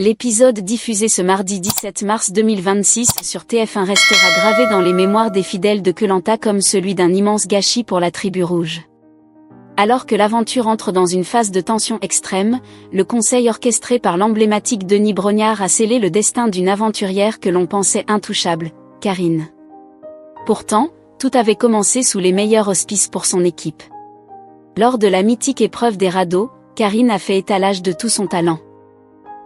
L'épisode diffusé ce mardi 17 mars 2026 sur TF1 restera gravé dans les mémoires des fidèles de Koh-Lanta comme celui d'un immense gâchis pour la tribu rouge. Alors que l'aventure entre dans une phase de tension extrême, le conseil orchestré par l'emblématique Denis Brognard a scellé le destin d'une aventurière que l'on pensait intouchable, Karine. Pourtant, tout avait commencé sous les meilleurs auspices pour son équipe. Lors de la mythique épreuve des radeaux, Karine a fait étalage de tout son talent.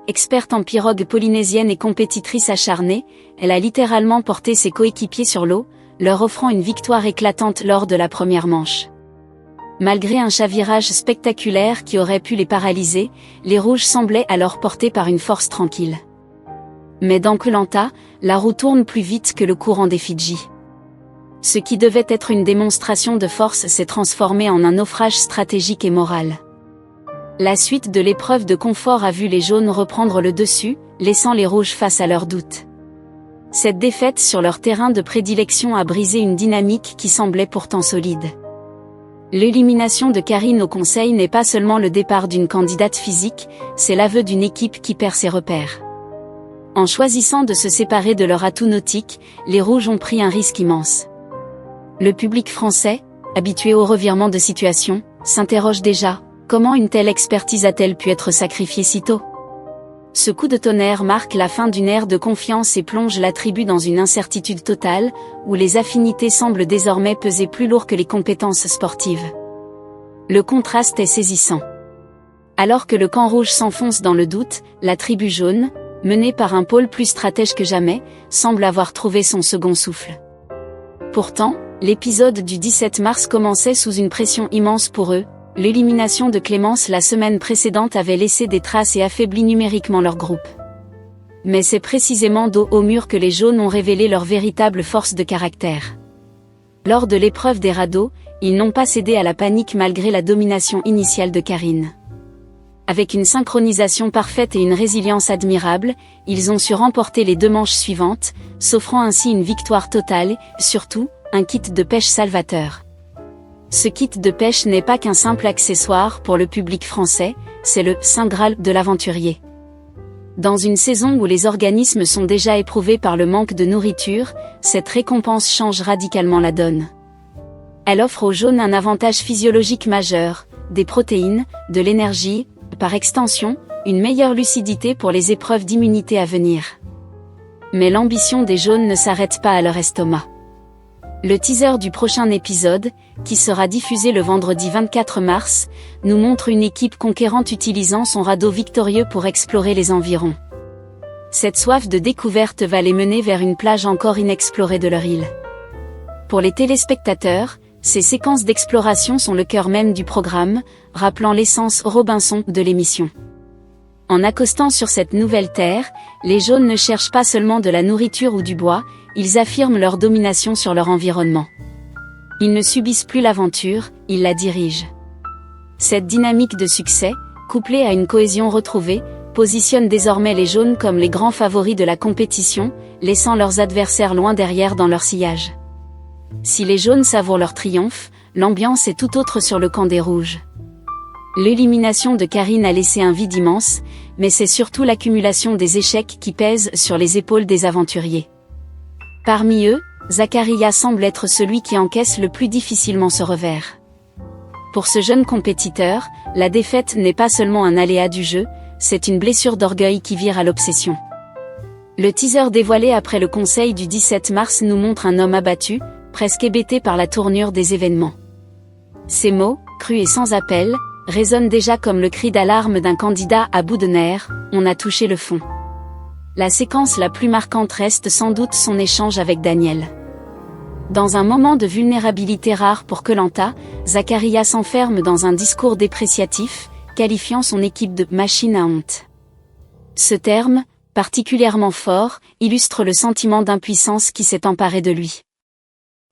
Experte en pirogue polynésienne et compétitrice acharnée, elle a littéralement porté ses coéquipiers sur l'eau, leur offrant une victoire éclatante lors de la première manche. Malgré un chavirage spectaculaire qui aurait pu les paralyser, les Rouges semblaient alors portés par une force tranquille. Mais dans Koh-Lanta, la roue tourne plus vite que le courant des Fidji. Ce qui devait être une démonstration de force s'est transformé en un naufrage stratégique et moral. La suite de l'épreuve de confort a vu les jaunes reprendre le dessus, laissant les rouges face à leurs doutes. Cette défaite sur leur terrain de prédilection a brisé une dynamique qui semblait pourtant solide. L'élimination de Karine au conseil n'est pas seulement le départ d'une candidate physique, c'est l'aveu d'une équipe qui perd ses repères. En choisissant de se séparer de leur atout nautique, les rouges ont pris un risque immense. Le public français, habitué au revirement de situation, s'interroge déjà. Comment une telle expertise a-t-elle pu être sacrifiée si tôt ? Ce coup de tonnerre marque la fin d'une ère de confiance et plonge la tribu dans une incertitude totale, où les affinités semblent désormais peser plus lourd que les compétences sportives. Le contraste est saisissant. Alors que le camp rouge s'enfonce dans le doute, la tribu jaune, menée par un pôle plus stratège que jamais, semble avoir trouvé son second souffle. Pourtant, l'épisode du 17 mars commençait sous une pression immense pour eux. L'élimination de Clémence la semaine précédente avait laissé des traces et affaibli numériquement leur groupe. Mais c'est précisément dos au mur que les jaunes ont révélé leur véritable force de caractère. Lors de l'épreuve des radeaux, ils n'ont pas cédé à la panique malgré la domination initiale de Karine. Avec une synchronisation parfaite et une résilience admirable, ils ont su remporter les 2 manches suivantes, s'offrant ainsi une victoire totale et, surtout, un kit de pêche salvateur. Ce kit de pêche n'est pas qu'un simple accessoire pour le public français, c'est le Saint Graal de l'aventurier. Dans une saison où les organismes sont déjà éprouvés par le manque de nourriture, cette récompense change radicalement la donne. Elle offre aux jaunes un avantage physiologique majeur, des protéines, de l'énergie, par extension, une meilleure lucidité pour les épreuves d'immunité à venir. Mais l'ambition des jaunes ne s'arrête pas à leur estomac. Le teaser du prochain épisode, qui sera diffusé le vendredi 24 mars, nous montre une équipe conquérante utilisant son radeau victorieux pour explorer les environs. Cette soif de découverte va les mener vers une plage encore inexplorée de leur île. Pour les téléspectateurs, ces séquences d'exploration sont le cœur même du programme, rappelant l'essence Robinson de l'émission. En accostant sur cette nouvelle terre, les jaunes ne cherchent pas seulement de la nourriture ou du bois, ils affirment leur domination sur leur environnement. Ils ne subissent plus l'aventure, ils la dirigent. Cette dynamique de succès, couplée à une cohésion retrouvée, positionne désormais les jaunes comme les grands favoris de la compétition, laissant leurs adversaires loin derrière dans leur sillage. Si les jaunes savourent leur triomphe, l'ambiance est tout autre sur le camp des rouges. L'élimination de Karine a laissé un vide immense, mais c'est surtout l'accumulation des échecs qui pèsent sur les épaules des aventuriers. Parmi eux, Zakaria semble être celui qui encaisse le plus difficilement ce revers. Pour ce jeune compétiteur, la défaite n'est pas seulement un aléa du jeu, c'est une blessure d'orgueil qui vire à l'obsession. Le teaser dévoilé après le conseil du 17 mars nous montre un homme abattu, presque hébété par la tournure des événements. Ces mots, crus et sans appel, résonnent déjà comme le cri d'alarme d'un candidat à bout de nerfs, on a touché le fond. La séquence la plus marquante reste sans doute son échange avec Daniel. Dans un moment de vulnérabilité rare pour Koh-Lanta, Zakaria s'enferme dans un discours dépréciatif, qualifiant son équipe de « machine à honte ». Ce terme, particulièrement fort, illustre le sentiment d'impuissance qui s'est emparé de lui.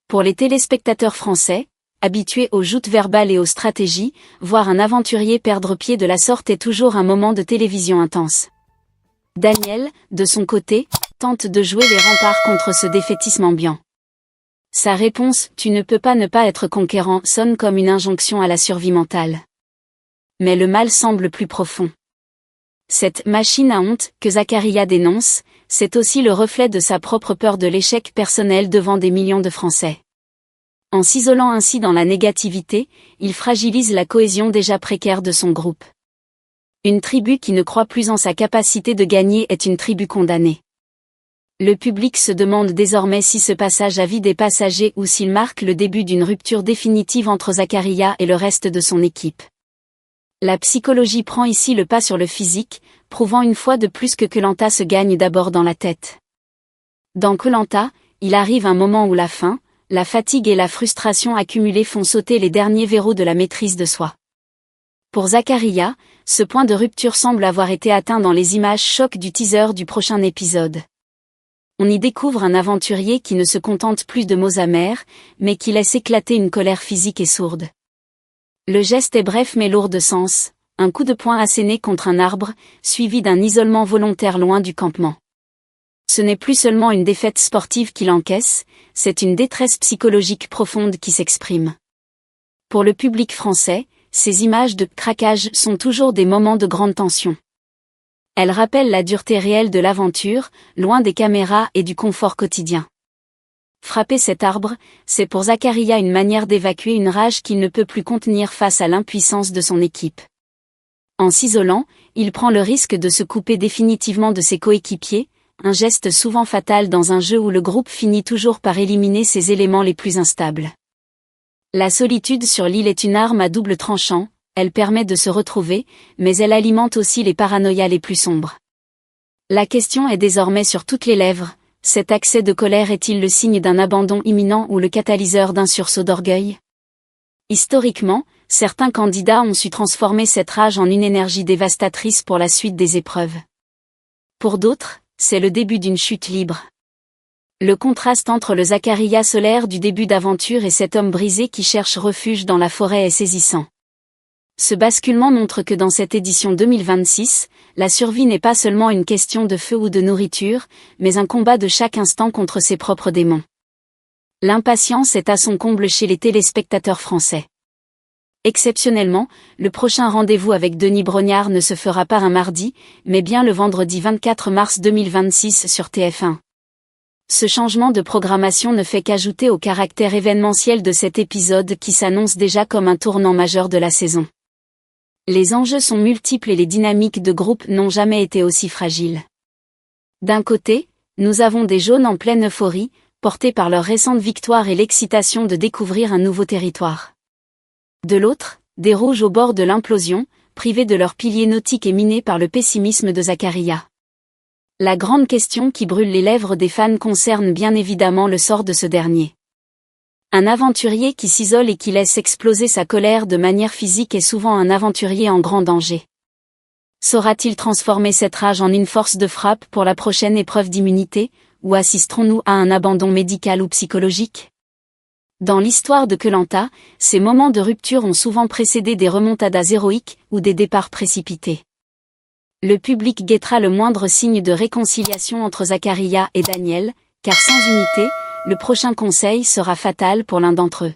Pour les téléspectateurs français, habitués aux joutes verbales et aux stratégies, voir un aventurier perdre pied de la sorte est toujours un moment de télévision intense. Daniel, de son côté, tente de jouer les remparts contre ce défaitisme ambiant. Sa réponse « tu ne peux pas ne pas être conquérant » sonne comme une injonction à la survie mentale. Mais le mal semble plus profond. Cette machine à honte que Zakaria dénonce, c'est aussi le reflet de sa propre peur de l'échec personnel devant des millions de Français. En s'isolant ainsi dans la négativité, il fragilise la cohésion déjà précaire de son groupe. Une tribu qui ne croit plus en sa capacité de gagner est une tribu condamnée. Le public se demande désormais si ce passage à vide est passager ou s'il marque le début d'une rupture définitive entre Zakaria et le reste de son équipe. La psychologie prend ici le pas sur le physique, prouvant une fois de plus que Koh-Lanta se gagne d'abord dans la tête. Dans Koh-Lanta, il arrive un moment où la faim, la fatigue et la frustration accumulées font sauter les derniers verrous de la maîtrise de soi. Pour Zakaria, ce point de rupture semble avoir été atteint dans les images chocs du teaser du prochain épisode. On y découvre un aventurier qui ne se contente plus de mots amers, mais qui laisse éclater une colère physique et sourde. Le geste est bref mais lourd de sens, un coup de poing asséné contre un arbre, suivi d'un isolement volontaire loin du campement. Ce n'est plus seulement une défaite sportive qu'il encaisse, c'est une détresse psychologique profonde qui s'exprime. Pour le public français, ces images de craquage sont toujours des moments de grande tension. Elles rappellent la dureté réelle de l'aventure, loin des caméras et du confort quotidien. Frapper cet arbre, c'est pour Zakaria une manière d'évacuer une rage qu'il ne peut plus contenir face à l'impuissance de son équipe. En s'isolant, il prend le risque de se couper définitivement de ses coéquipiers, un geste souvent fatal dans un jeu où le groupe finit toujours par éliminer ses éléments les plus instables. La solitude sur l'île est une arme à double tranchant, elle permet de se retrouver, mais elle alimente aussi les paranoïas les plus sombres. La question est désormais sur toutes les lèvres. Cet accès de colère est-il le signe d'un abandon imminent ou le catalyseur d'un sursaut d'orgueil ? Historiquement, certains candidats ont su transformer cette rage en une énergie dévastatrice pour la suite des épreuves. Pour d'autres, c'est le début d'une chute libre. Le contraste entre le Zakaria solaire du début d'aventure et cet homme brisé qui cherche refuge dans la forêt est saisissant. Ce basculement montre que dans cette édition 2026, la survie n'est pas seulement une question de feu ou de nourriture, mais un combat de chaque instant contre ses propres démons. L'impatience est à son comble chez les téléspectateurs français. Exceptionnellement, le prochain rendez-vous avec Denis Brognard ne se fera pas un mardi, mais bien le vendredi 24 mars 2026 sur TF1. Ce changement de programmation ne fait qu'ajouter au caractère événementiel de cet épisode qui s'annonce déjà comme un tournant majeur de la saison. Les enjeux sont multiples et les dynamiques de groupe n'ont jamais été aussi fragiles. D'un côté, nous avons des jaunes en pleine euphorie, portés par leur récente victoire et l'excitation de découvrir un nouveau territoire. De l'autre, des rouges au bord de l'implosion, privés de leurs piliers nautiques et minés par le pessimisme de Zakaria. La grande question qui brûle les lèvres des fans concerne bien évidemment le sort de ce dernier. Un aventurier qui s'isole et qui laisse exploser sa colère de manière physique est souvent un aventurier en grand danger. Saura-t-il transformer cette rage en une force de frappe pour la prochaine épreuve d'immunité, ou assisterons-nous à un abandon médical ou psychologique ? Dans l'histoire de Koh-Lanta, ces moments de rupture ont souvent précédé des remontadas héroïques ou des départs précipités. Le public guettera le moindre signe de réconciliation entre Zakaria et Daniel, car sans unité, le prochain conseil sera fatal pour l'un d'entre eux.